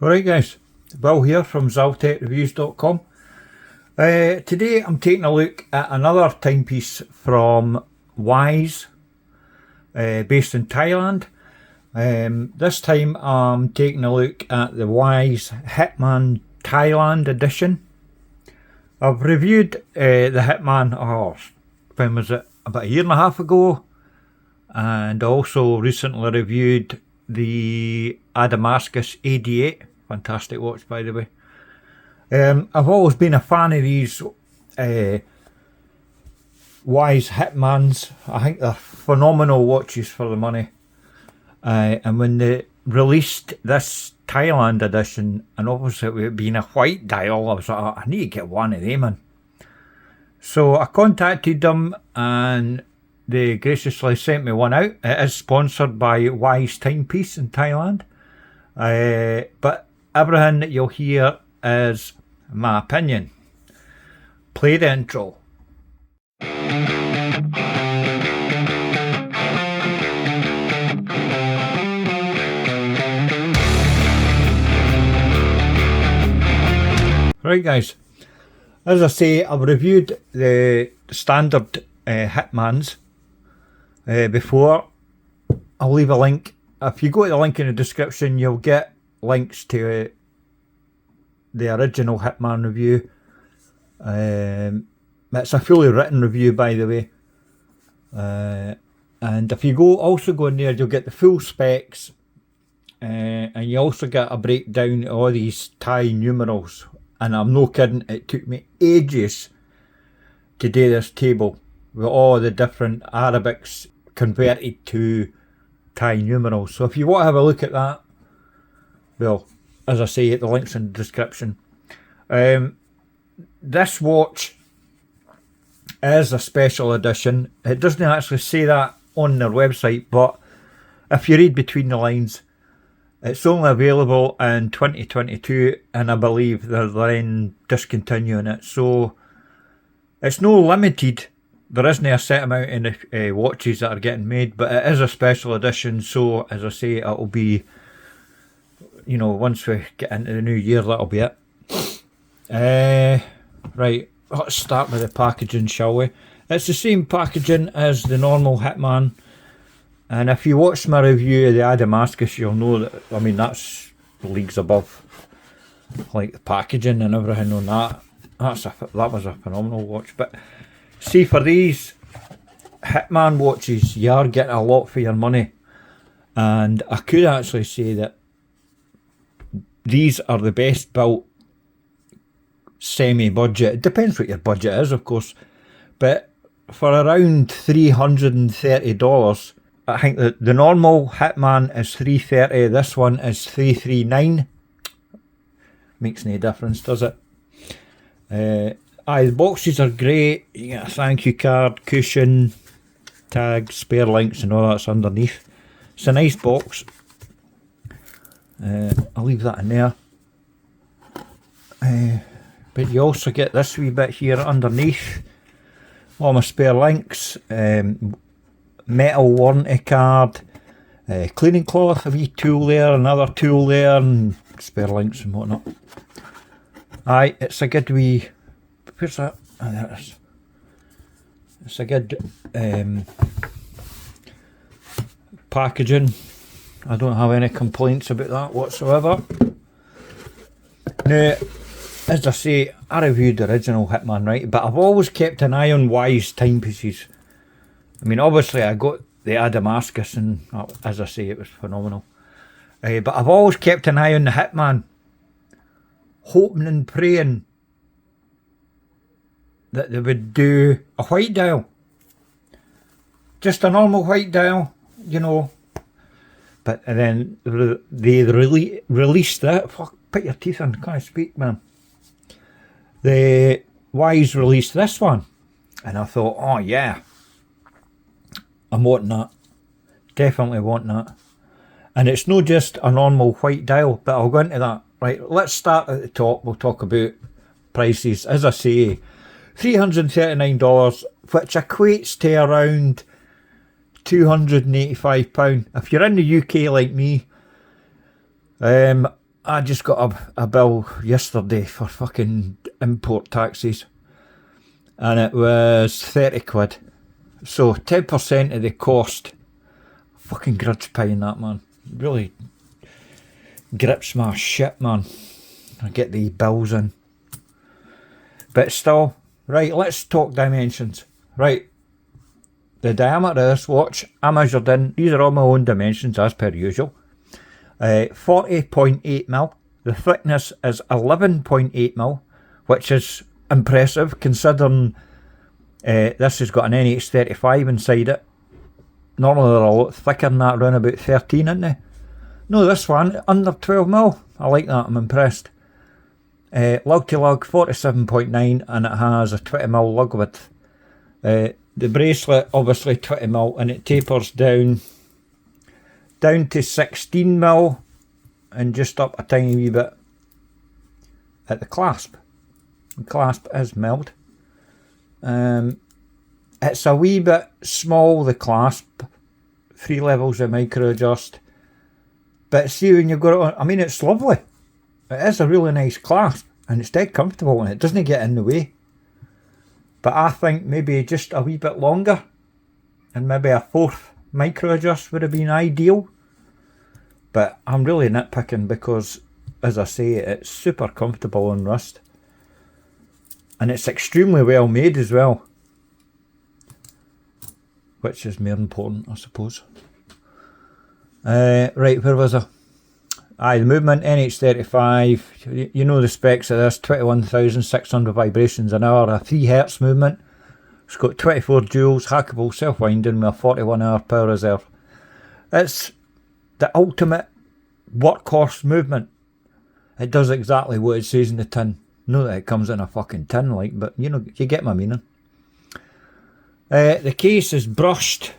Alright guys, Bill here from ZaltekReviews.com. Today I'm taking a look at another timepiece from WISE, based in Thailand. This time I'm taking a look at the WISE Hitman Thailand edition. I've reviewed the Hitman, when was it? About a year and a half ago, and also recently reviewed the Damascus AD8. Fantastic watch, by the way. I've always been a fan of these WISE Hitmans. I think they're phenomenal watches for the money. And when they released this Thailand edition, and obviously with it being a white dial, I was like, I need to get one of them in. So I contacted them and they graciously sent me one out. It is sponsored by WISE Timepiece in Thailand. But everything that you'll hear is my opinion. Play the intro. Right guys, as I say, I've reviewed the standard Hitmans before. I'll leave a link. If you go to the link in the description, you'll get links to the original Hitman review. It's a fully written review, by the way. And if you also go in there, you'll get the full specs. And you also get a breakdown of all these Thai numerals. And I'm no kidding, it took me ages to do this table with all the different Arabics converted to Thai numerals. So if you want to have a look at that, well, as I say, the link's in the description. This watch is a special edition. It doesn't actually say that on their website, but if you read between the lines, it's only available in 2022, and I believe they're then discontinuing it. So it's no limited. There isn't a set amount of watches that are getting made, but it is a special edition. So as I say, it'll be, you know, once we get into the new year, that'll be it. Right, let's start with the packaging, shall we? It's the same packaging as the normal Hitman. And if you watch my review of the Damascus, you'll know that, I mean, that's leagues above. Like the packaging and everything on that. That was a phenomenal watch. But see, for these Hitman watches, you are getting a lot for your money. And I could actually say that these are the best built semi-budget. It depends what your budget is, of course. But for around $330, I think that the normal Hitman is $330, this one is $339. Makes no difference, does it? The boxes are great. You get a thank you card, cushion, tag, spare links and all that's underneath. It's a nice box. I'll leave that in there. But you also get this wee bit here underneath. All my spare links. Metal warranty card, cleaning cloth, a wee tool there, another tool there, and spare links and whatnot. Aye, it's a good wee, where's that? Oh, there it is. It's a good packaging. I don't have any complaints about that whatsoever. Now, as I say, I reviewed the original Hitman, right, but I've always kept an eye on WISE timepieces. I mean, obviously I got the Damascus and, as I say, it was phenomenal. But I've always kept an eye on the Hitman, hoping and praying that they would do a white dial. Just a normal white dial, you know. But and then they released it. Fuck, put your teeth in, can't speak, man. The WISE released this one. And I thought, oh yeah, I'm wanting that. Definitely want that. And it's not just a normal white dial, but I'll go into that. Right, let's start at the top. We'll talk about prices. As I say, $339, which equates to around £285. If you're in the UK like me, I just got a bill yesterday for fucking import taxes, and it was 30 quid. So 10% of the cost. Fucking grudge paying that, man. Really grips my shit, man. I get these bills in. But still, right, let's talk dimensions. Right, the diameter of this watch I measured in, these are all my own dimensions as per usual. 40.8mm. The thickness is 11.8mm, which is impressive considering this has got an NH35 inside it. Normally they're a lot thicker than that, around about 13, isn't they? No, this one, under 12mm. I like that, I'm impressed. Lug to lug, 47.9, and it has a 20mm lug width. The bracelet, obviously 20mm, and it tapers down to 16mm, and just up a tiny wee bit at the clasp. The clasp is milled. It's a wee bit small, the clasp. 3 levels of micro adjust. But see, when you've got it on, I mean, it's lovely. It is a really nice clasp, and it's dead comfortable, and it doesn't get in the way. But I think maybe just a wee bit longer, and maybe a 4th micro adjust would have been ideal. But I'm really nitpicking because, as I say, it's super comfortable on wrist. And it's extremely well made as well. Which is more important, I suppose. Right, where was I? Aye, the movement, NH35. You know the specs of this, 21,600 vibrations an hour, a 3 Hz movement. It's got 24 joules, hackable, self-winding with a 41-hour power reserve. It's the ultimate workhorse movement. It does exactly what it says in the tin. Not that it comes in a fucking tin, like, but you know, you get my meaning. The case is brushed,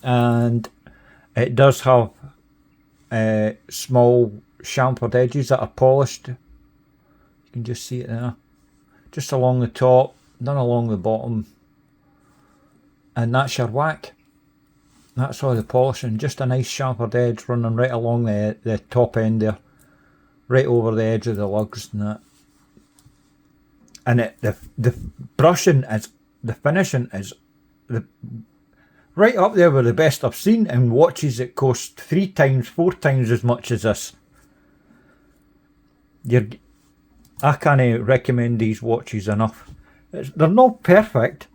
and it does have small chamfered edges that are polished. You can just see it there. Just along the top, none along the bottom. And that's your whack. That's all the polishing. Just a nice chamfered edge running right along the top end there. Right over the edge of the lugs and that. And the brushing is, the finishing is right up there with the best I've seen in watches that cost 3 times, 4 times as much as this. I can't recommend these watches enough. They're not perfect.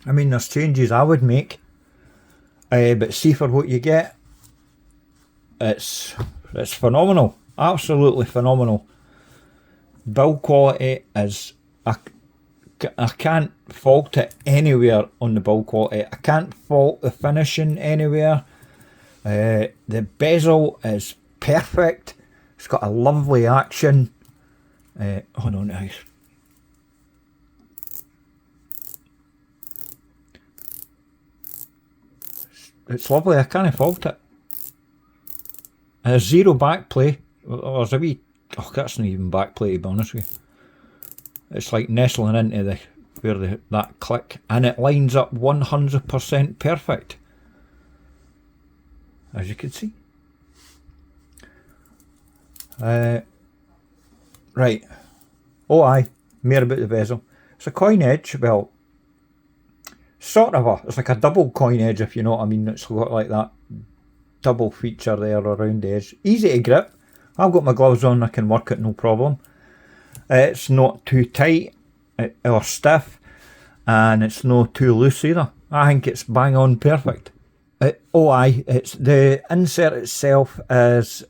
I mean, there's changes I would make. But see, for what you get, it's phenomenal. Absolutely phenomenal. Build quality is... I can't fault it anywhere on the build quality. I can't fault the finishing anywhere. The bezel is perfect. It's got a lovely action. Hold on, nice. It's lovely. I can't fault it. There's zero backplay. There's a wee... Oh, that's not even backplay, to be honest with you. It's like nestling into that click, and it lines up 100% perfect, as you can see. Right. Oh aye, more about the bezel. It's a coin edge, well, sort of it's like a double coin edge, if you know what I mean. It's got like that double feature there around the edge. Easy to grip. I've got my gloves on, I can work it no problem. It's not too tight or stiff, and it's not too loose either. I think it's bang on perfect. Oh aye, it's the insert itself is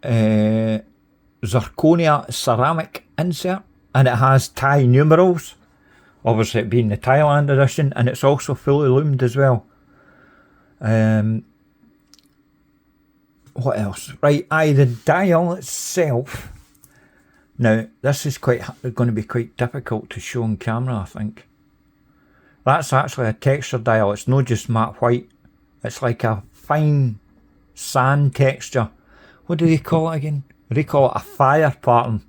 zirconia ceramic insert, and it has Thai numerals, obviously it being the Thailand edition, and it's also fully loomed as well. What else? Right, aye, the dial itself. Now, this is going to be quite difficult to show on camera, I think. That's actually a texture dial. It's not just matte white. It's like a fine sand texture. What do they call it again? They call it a fire pattern.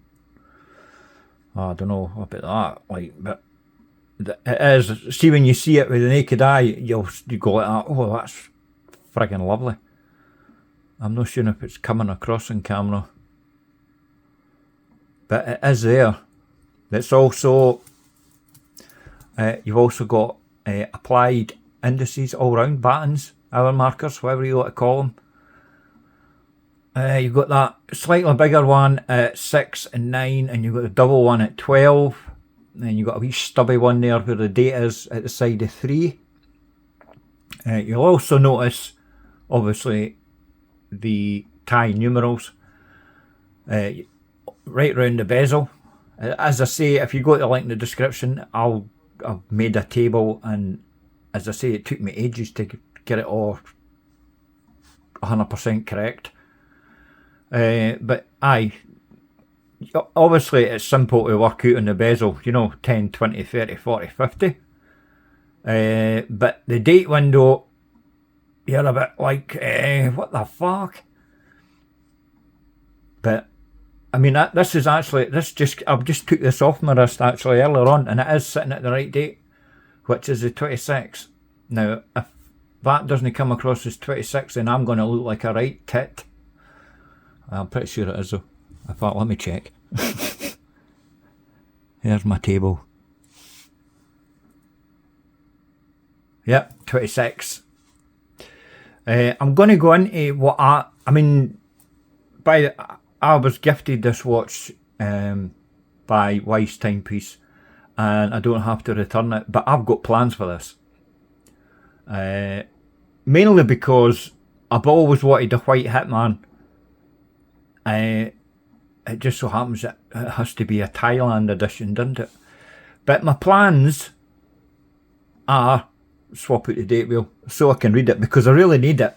Oh, I don't know about that. Like, but it is. See, when you see it with the naked eye, you go like that. Oh, that's friggin' lovely. I'm not sure if it's coming across in camera, but it is there. It's also, you've also got applied indices all round, battens, hour markers, whatever you want to call them. You've got that slightly bigger one at 6 and 9, and you've got the double one at 12. Then you've got a wee stubby one there where the date is at the side of 3. You'll also notice, obviously, the Thai numerals right round the bezel. As I say, if you go to the link in the description, I've made a table, and as I say, it took me ages to get it all 100% correct. But aye, obviously it's simple to work out on the bezel, you know, 10, 20, 30, 40, 50. But the date window, you're a bit like, what the fuck? But I mean, I've just took this off my wrist actually earlier on, and it is sitting at the right date, which is the 26th. Now, if that doesn't come across as 26, then I'm going to look like a right tit. I'm pretty sure it is though. I thought, let me check. Here's my table. Yep, 26. I'm going to go into what I was gifted this watch by WISE Timepiece, and I don't have to return it, but I've got plans for this. Mainly because I've always wanted a white Hitman. It just so happens that it has to be a Thailand edition, doesn't it? But my plans are swap out the date wheel so I can read it, because I really need it.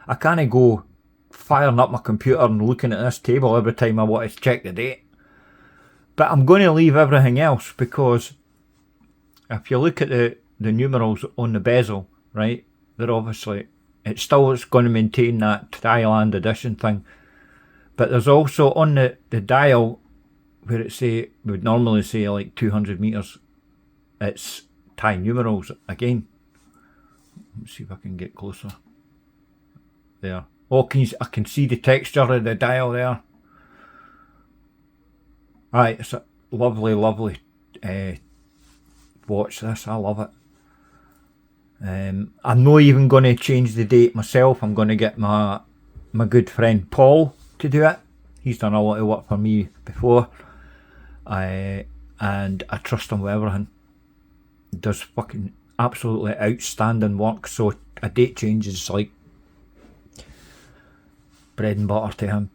I can't go firing up my computer and looking at this table every time I want to check the date. But I'm going to leave everything else, because if you look at the numerals on the bezel, right, they're obviously, it's going to maintain that Thailand edition thing. But there's also on the dial where it would normally say like 200 meters, it's Thai numerals again. Let's see if I can get closer. There. Oh, I can see the texture of the dial there. Right, it's a lovely, lovely watch this. I love it. I'm not even going to change the date myself. I'm going to get my good friend Paul to do it. He's done a lot of work for me before. And I trust him with everything. He does fucking absolutely outstanding work, so a date change is like bread and butter to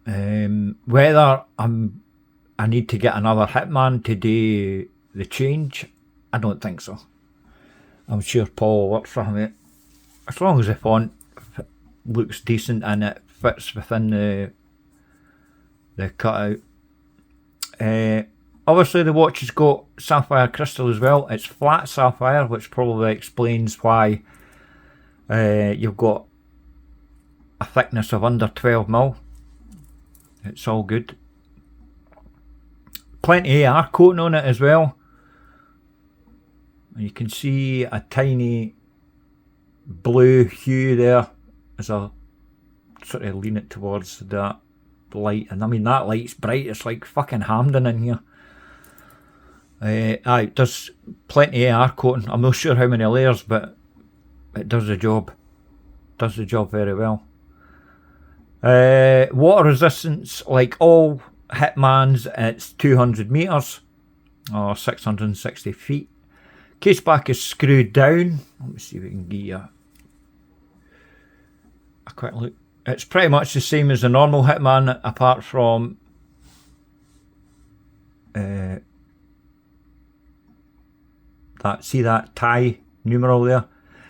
him. Whether I need to get another Hitman to do the change, I don't think so. I'm sure Paul will work for him. As long as the font looks decent and it fits within the cutout. Obviously the watch has got Sapphire Crystal as well. It's flat sapphire, which probably explains why you've got a thickness of under 12mm. It's all good. Plenty of AR coating on it as well. You can see a tiny blue hue there as I sort of lean it towards that light. And I mean, that light's bright, it's like fucking Hamden in here. It does plenty of AR coating. I'm not sure how many layers, but it does the job. Does the job very well. Water resistance, like all Hitmans, it's 200 meters or 660 feet. Case back is screwed down. Let me see if we can get you a quick look. It's pretty much the same as the normal Hitman, apart from that that Thai numeral there.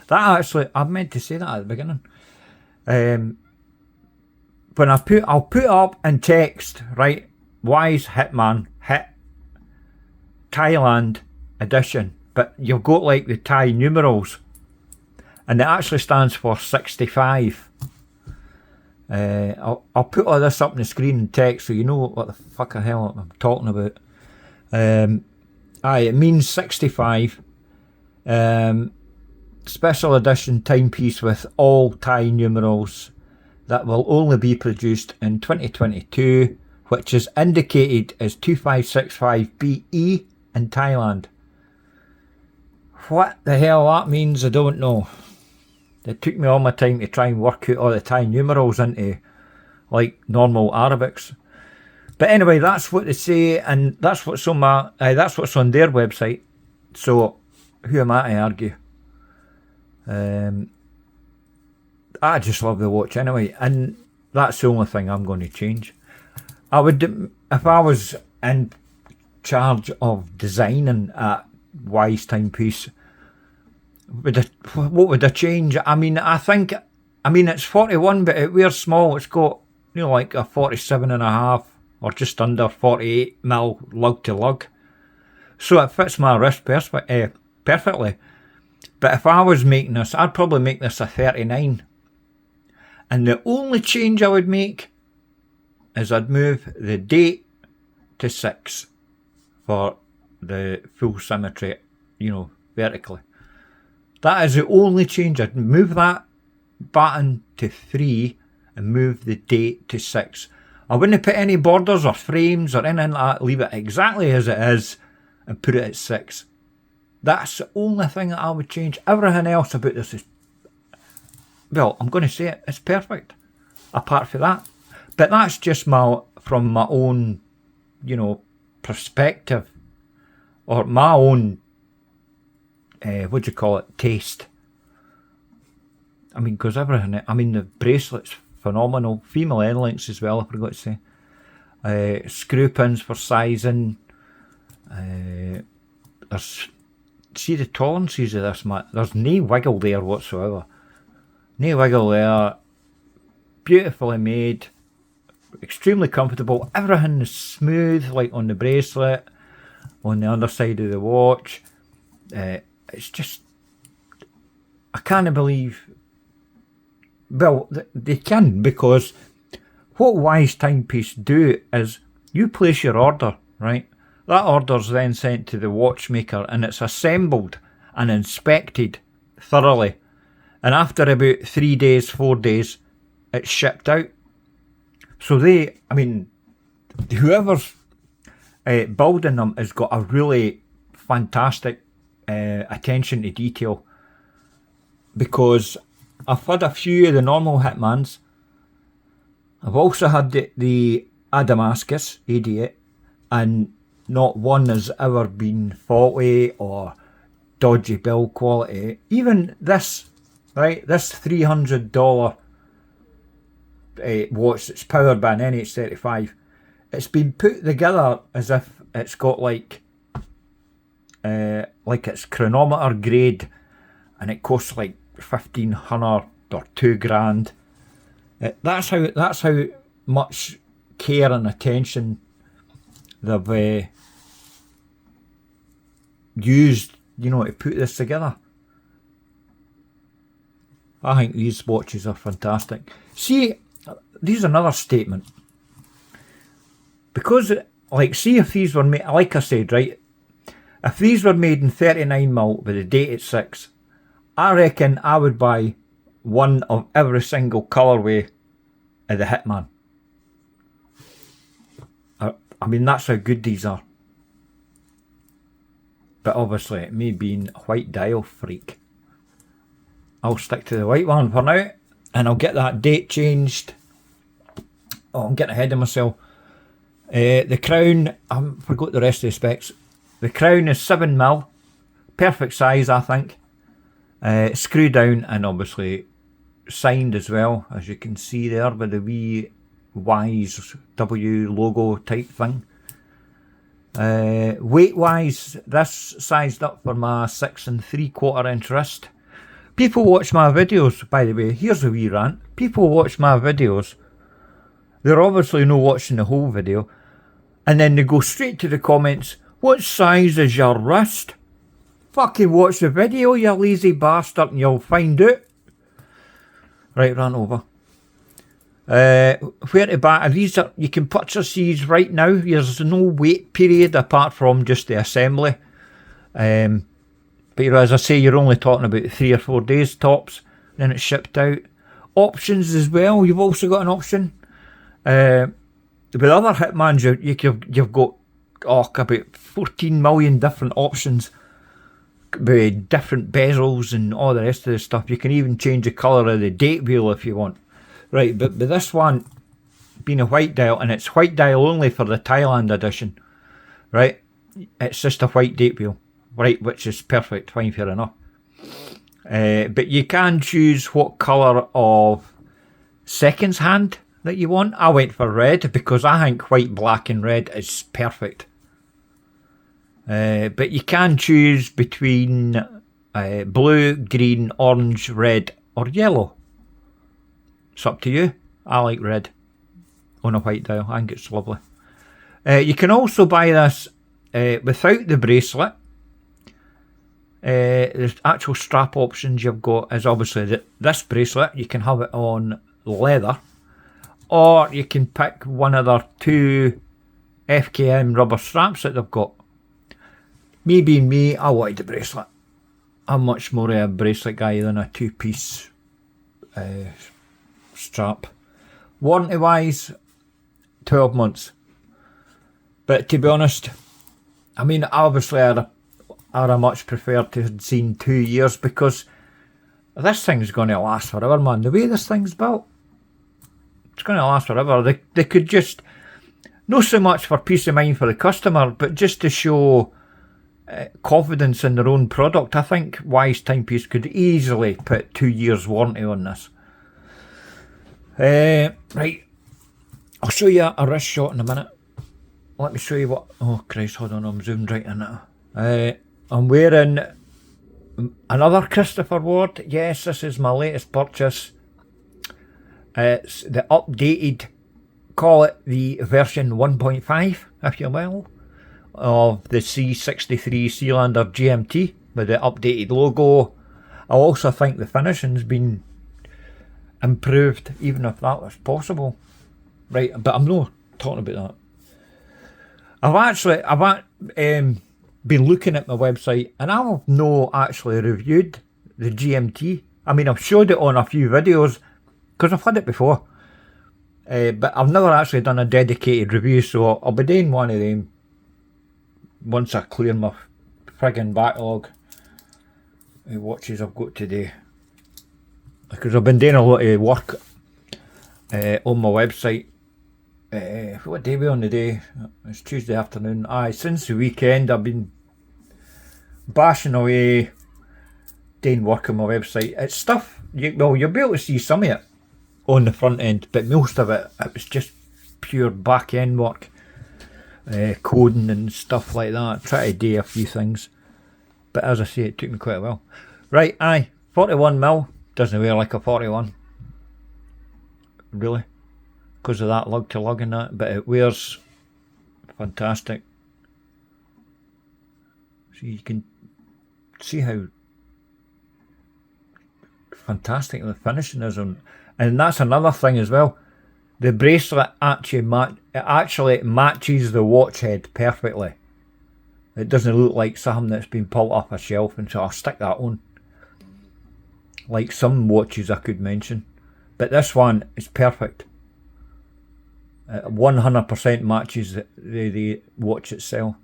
That actually, I meant to say that at the beginning. When I'll put up in text, right, WISE Hitman HIT Thailand edition, but you've got like the Thai numerals, and it actually stands for 65. I'll put all this up on the screen in text so you know what the fuck the hell I'm talking about. It means 65. Special edition timepiece with all Thai numerals, that will only be produced in 2022, which is indicated as 2565BE in Thailand. What the hell that means, I don't know. It took me all my time to try and work out all the Thai numerals into like normal Arabics. But anyway, that's what they say, and that's what's on their website. So who am I to argue? I just love the watch anyway, and that's the only thing I'm going to change. I would, if I was in charge of designing a WISE timepiece, what would I change? I mean, it's 41, but it wears small. It's got, you know, like a 47.5 or just under 48 mil lug to lug. So it fits my wrist perfectly. But if I was making this, I'd probably make this a 39. And the only change I would make is I'd move the date to 6 for the full symmetry, you know, vertically. That is the only change. I'd move that button to 3 and move the date to 6. I wouldn't put any borders or frames or anything like that. Leave it exactly as it is and put it at 6. That's the only thing that I would change. Everything else about this is, well, I'm going to say it, it's perfect. Apart from that. But that's just from my own, you know, perspective. Or my own, taste. I mean, because everything, I mean, the bracelet's phenomenal. Female end links as well, I forgot to say. Screw pins for sizing. See the tolerances of this, Matt. There's no wiggle there whatsoever. No wiggle there. Beautifully made. Extremely comfortable. Everything is smooth, like on the bracelet, on the underside of the watch. It's just, I can't believe, well, they can, because what WISE timepiece do is you place your order, right? That order's then sent to the watchmaker and it's assembled and inspected thoroughly. And after about 3 days, 4 days, it's shipped out. So whoever's building them has got a really fantastic attention to detail. Because I've had a few of the normal Hitmans. I've also had the Adamascus AD8, and not one has ever been faulty or dodgy build quality. Even this, right, this $300 watch that's powered by an NH35, it's been put together as if it's got like it's chronometer grade, and it costs like 1,500 or $2,000. That's how much care and attention they've used, you know, to put this together. I think these watches are fantastic. See, there's another statement. Because, like, see if these were made, like I said, right, if these were made in 39mm with a date at 6, I reckon I would buy one of every single colourway of the Hitman. I mean, that's how good these are. But obviously, it may be a white dial freak. I'll stick to the white one for now, and I'll get that date changed. Oh, I'm getting ahead of myself. The crown, I forgot the rest of the specs. The crown is 7mm, perfect size, I think. Screw down and obviously signed as well, as you can see there with the wee WISE W logo type thing. Weight wise, this sized up for my 6 3/4 inch wrist. People watch my videos, by the way, here's a wee rant. People watch my videos, they're obviously not watching the whole video, and then they go straight to the comments, what size is your wrist? Fucking watch the video, you lazy bastard, and you'll find out. Right, rant over. Where to buy these? You can purchase these right now. There's no wait period apart from just the assembly. But as I say, you're only talking about 3 or 4 days tops. Then it's shipped out. options as well. You've also got an option. With other Hitmans, you've got about 14 million different options with different bezels and all the rest of the stuff. You can even change the colour of the date wheel if you want. Right, but with this one being a white dial, and it's white dial only for the Thailand edition, right? It's just a white date wheel, right, which is perfect, fine, fair enough. But you can choose what colour of seconds hand that you want. I went for red because I think white, black and red is perfect. But you can choose between blue, green, orange, red or yellow. It's up to you. I like red on a white dial. I think it's lovely. You can also buy this without the bracelet. The actual strap options you've got is obviously this bracelet. You can have it on leather, or you can pick one of their 2 FKM rubber straps that they've got. Me being me, I wanted the bracelet. I'm much more a bracelet guy than a 2-piece strap. Warranty wise, 12 months. But to be honest, I mean, obviously I'd much prefer to have seen 2 years, because this thing's going to last forever, man. The way this thing's built, it's going to last forever. They could just, not so much for peace of mind for the customer, but just to show confidence in their own product. I think WISE Timepiece could easily put 2 years warranty on this. Right, I'll show you a wrist shot in a minute. Let me show you what, oh Christ, hold on, I'm zoomed right in it. I'm wearing another Christopher Ward. Yes, this is my latest purchase. It's the updated, call it the version 1.5, if you will, of the C63 Sealander GMT with the updated logo. I also think the finishing's been improved, even if that was possible. Right, but I'm not talking about that. I've been looking at my website, and I've not actually reviewed the GMT. I mean, I've showed it on a few videos because I've had it before, but I've never actually done a dedicated review, so I'll be doing one of them once I clear my friggin' backlog of watches I've got today, because I've been doing a lot of work on my website. What day are we on today? It's Tuesday afternoon. Aye, since the weekend I've been bashing away doing work on my website. It's stuff, you'll be able to see some of it on the front end, but most of it was just pure back end work, coding and stuff like that. Try to do a few things, but as I say, it took me quite a while. Right, aye, 41mm, doesn't wear like a 41, really, because of that lug to lug and that, but it wears fantastic. So you can see how fantastic the finishing is on, and that's another thing as well. The bracelet actually matches the watch head perfectly. It doesn't look like something that's been pulled off a shelf, and so I'll stick that on, like some watches I could mention, but this one is perfect. 100% matches the watch itself.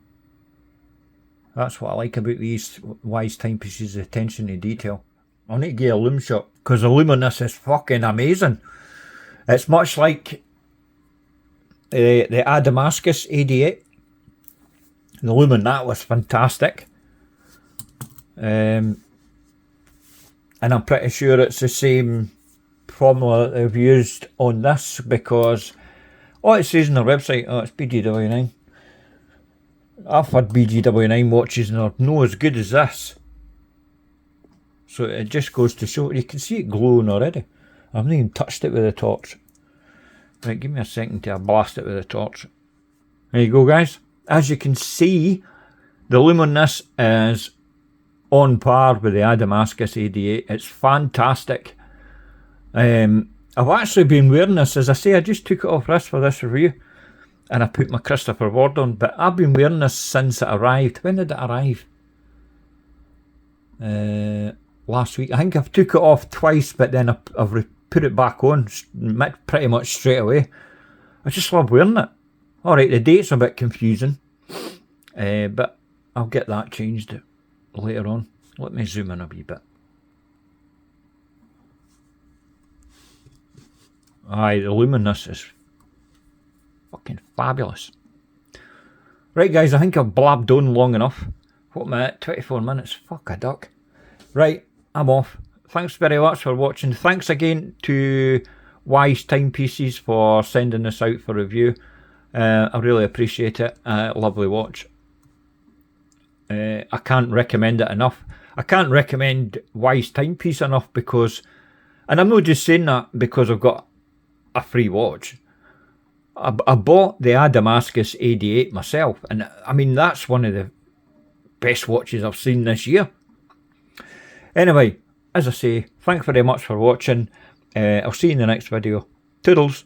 That's what I like about these WISE timepieces, attention to detail. I'll need to get a loom shot, because the loom on this is fucking amazing. It's much like the Damascus 88. The loom on that was fantastic. And I'm pretty sure it's the same formula that they've used on this, because all it says on their website, oh, it's BGW9. I've had BGW9 watches and they're no as good as this. So it just goes to show, you can see it glowing already. I haven't even touched it with a torch. Right, give me a second to blast it with a torch. There you go, guys. As you can see, the loom on this is on par with the Damascus 88. It's fantastic. I've actually been wearing this, as I say, I just took it off wrist for this review, and I put my Christopher Ward on, but I've been wearing this since it arrived. When did it arrive? Last week. I think I've took it off twice, but then I've put it back on pretty much straight away. I just love wearing it. Alright, the date's a bit confusing, but I'll get that changed later on. Let me zoom in a wee bit. Aye, the luminous is fucking fabulous. Right guys, I think I've blabbed on long enough. What am I at? 24 minutes. Fuck a duck. Right, I'm off. Thanks very much for watching. Thanks again to WISE Timepieces for sending this out for review. I really appreciate it. Lovely watch. I can't recommend it enough. I can't recommend WISE Timepiece enough because, and I'm not just saying that because I've got a free watch. I bought the Damascus AD8 myself, and I mean that's one of the best watches I've seen this year. Anyway, as I say, thanks very much for watching. I'll see you in the next video. Toodles.